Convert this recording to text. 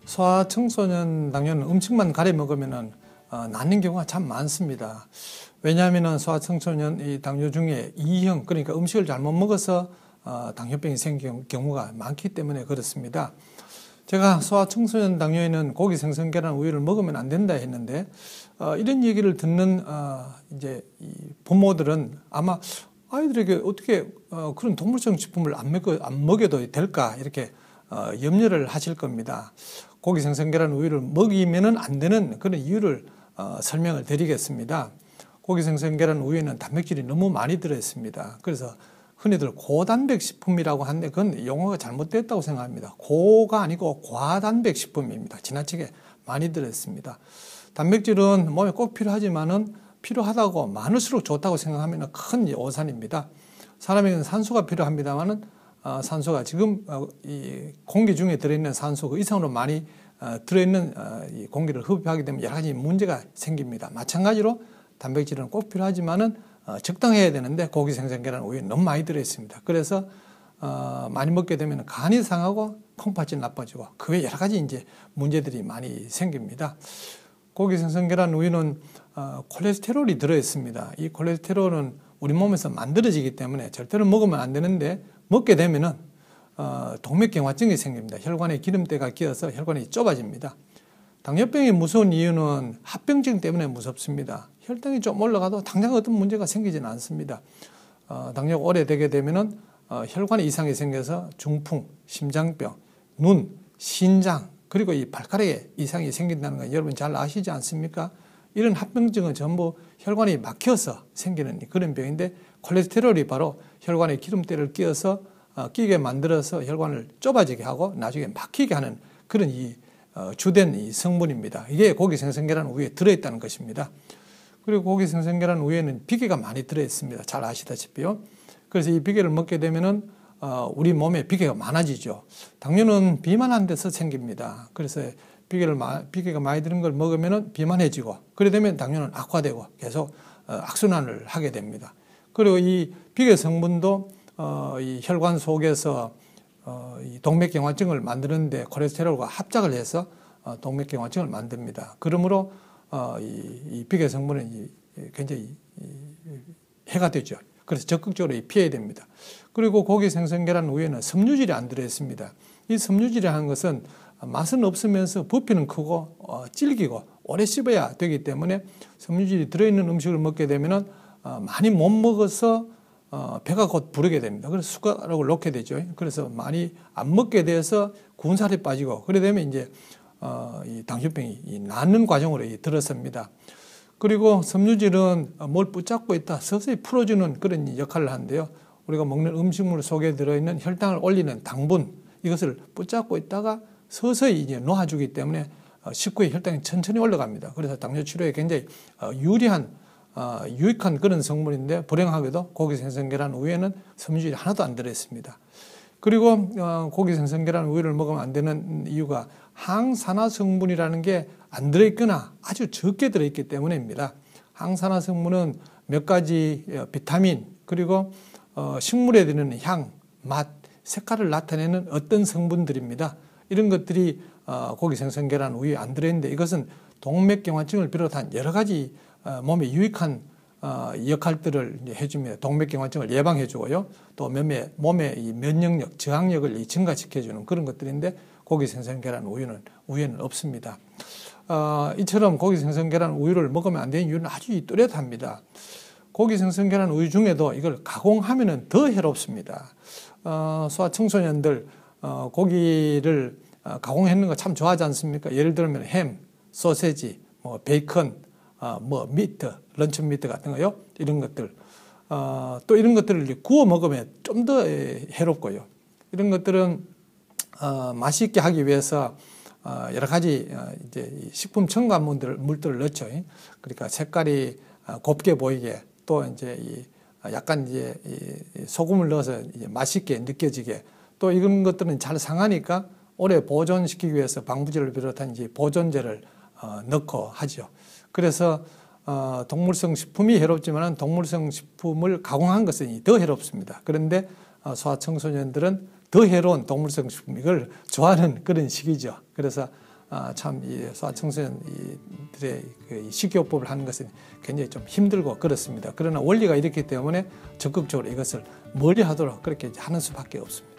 소아청소년 당뇨는 음식만 가려 먹으면 낫는 경우가 참 많습니다. 왜냐하면 소아청소년 이 당뇨 중에 2형, 그러니까 음식을 잘못 먹어서 당뇨병이 생긴 경우가 많기 때문에 그렇습니다. 제가 소아청소년 당뇨에는 고기, 생선, 계란, 우유를 먹으면 안 된다 했는데 이런 얘기를 듣는 이제 이 부모들은 아마 아이들에게 어떻게 그런 동물성 식품을 안 먹여도 될까 이렇게 염려를 하실 겁니다. 고기, 생선, 계란, 우유를 먹이면 안 되는 그런 이유를 설명을 드리겠습니다. 고기, 생선, 계란, 우유에는 단백질이 너무 많이 들어있습니다. 그래서 흔히들 고단백 식품이라고 하는데 그건 용어가 잘못됐다고 생각합니다. 고가 아니고 과단백 식품입니다. 지나치게 많이 들어있습니다. 단백질은 몸에 꼭 필요하지만은 필요하다고 많을수록 좋다고 생각하면 큰 오산입니다. 사람에게는 산소가 필요합니다만은 산소가 지금 이 공기 중에 들어있는 산소 그 이상으로 많이 들어있는 이 공기를 흡입하게 되면 여러 가지 문제가 생깁니다. 마찬가지로 단백질은 꼭 필요하지만은 적당해야 되는데 고기, 생선, 계란, 우유에 너무 많이 들어있습니다. 그래서 많이 먹게 되면 간이 상하고 콩팥이 나빠지고 그 외 여러 가지 이제 문제들이 많이 생깁니다. 고기, 생선, 계란, 우유는 콜레스테롤이 들어있습니다. 이 콜레스테롤은 우리 몸에서 만들어지기 때문에 절대로 먹으면 안 되는데 먹게 되면은 동맥경화증이 생깁니다. 혈관에 기름때가 끼어서 혈관이 좁아집니다. 당뇨병이 무서운 이유는 합병증 때문에 무섭습니다. 혈당이 좀 올라가도 당장 어떤 문제가 생기지는 않습니다. 당뇨가 오래되게 되면은 혈관에 이상이 생겨서 중풍, 심장병, 눈, 신장 그리고 이 발가락에 이상이 생긴다는 건 여러분 잘 아시지 않습니까? 이런 합병증은 전부 혈관이 막혀서 생기는 그런 병인데 콜레스테롤이 바로 혈관에 기름때를 끼게 만들어서 혈관을 좁아지게 하고 나중에 막히게 하는 그런 주된 이 성분입니다. 이게 고기, 생선, 계란, 우유에 들어있다는 것입니다. 그리고 고기, 생선, 계란, 우유에는 비계가 많이 들어있습니다. 잘 아시다시피요. 그래서 이 비계를 먹게 되면은 우리 몸에 비계가 많아지죠. 당뇨는 비만한 데서 생깁니다. 그래서 비계가 많이 들은 걸 먹으면 비만해지고 그래 되면 당뇨는 악화되고 계속 악순환을 하게 됩니다. 그리고 이 비계 성분도 이 혈관 속에서 이 동맥경화증을 만드는데 콜레스테롤과 합작을 해서 동맥경화증을 만듭니다. 그러므로 이 비계 성분은 굉장히 해가 되죠. 그래서 적극적으로 피해야 됩니다. 그리고 고기, 생선, 계란, 우유에는 섬유질이 안 들어있습니다. 이 섬유질이라는 것은 맛은 없으면서 부피는 크고 질기고 오래 씹어야 되기 때문에 섬유질이 들어있는 음식을 먹게 되면은 많이 못 먹어서 배가 곧 부르게 됩니다. 그래서 숟가락을 놓게 되죠. 그래서 많이 안 먹게 돼서 군살이 빠지고 그래 되면 이제 이 당뇨병이 낫는 과정으로 들어섭니다. 그리고 섬유질은 뭘 붙잡고 있다 서서히 풀어주는 그런 역할을 하는데요. 우리가 먹는 음식물 속에 들어있는 혈당을 올리는 당분 이것을 붙잡고 있다가 서서히 이제 놓아주기 때문에 식후에 혈당이 천천히 올라갑니다. 그래서 당뇨 치료에 굉장히 유익한 그런 성분인데 불행하게도 고기, 생선, 계란, 우유에는 섬유질이 하나도 안 들어있습니다. 그리고 고기, 생선, 계란, 우유를 먹으면 안 되는 이유가 항산화 성분이라는 게 안 들어있거나 아주 적게 들어있기 때문입니다. 항산화 성분은 몇 가지 비타민 그리고 식물에 드는 향, 맛, 색깔을 나타내는 어떤 성분들입니다. 이런 것들이 고기, 생선, 계란, 우유에 안 들어있는데 이것은 동맥경화증을 비롯한 여러 가지 몸에 유익한 역할들을 해줍니다. 동맥경화증을 예방해주고요. 또 몸의 이 면역력, 저항력을 증가시켜주는 그런 것들인데 고기, 생선, 계란, 우유에는 없습니다. 이처럼 고기, 생선, 계란, 우유를 먹으면 안 되는 이유는 아주 뚜렷합니다. 고기, 생선, 계란, 우유 중에도 이걸 가공하면 더 해롭습니다. 소아청소년들 고기를 가공했는 거 참 좋아하지 않습니까? 예를 들면 햄, 소세지, 베이컨, 미트, 런천 미트 같은 거요. 이런 것들. 또 이런 것들을 구워 먹으면 좀 더 해롭고요. 이런 것들은 맛있게 하기 위해서 여러 가지 이제 식품 첨가물들을 넣죠. 그러니까 색깔이 곱게 보이게 또 이제 약간 이제 소금을 넣어서 이제 맛있게 느껴지게 또 이런 것들은 잘 상하니까 오래 보존시키기 위해서 방부제를 비롯한 이제 보존제를 넣고 하죠. 그래서 동물성 식품이 해롭지만 동물성 식품을 가공한 것은 더 해롭습니다. 그런데 소아청소년들은 더 해로운 동물성 식품 이걸 좋아하는 그런 시기죠. 그래서 참 이 소아청소년들의 그 식이요법을 하는 것은 굉장히 좀 힘들고 그렇습니다. 그러나 원리가 이렇기 때문에 적극적으로 이것을 멀리하도록 그렇게 하는 수밖에 없습니다.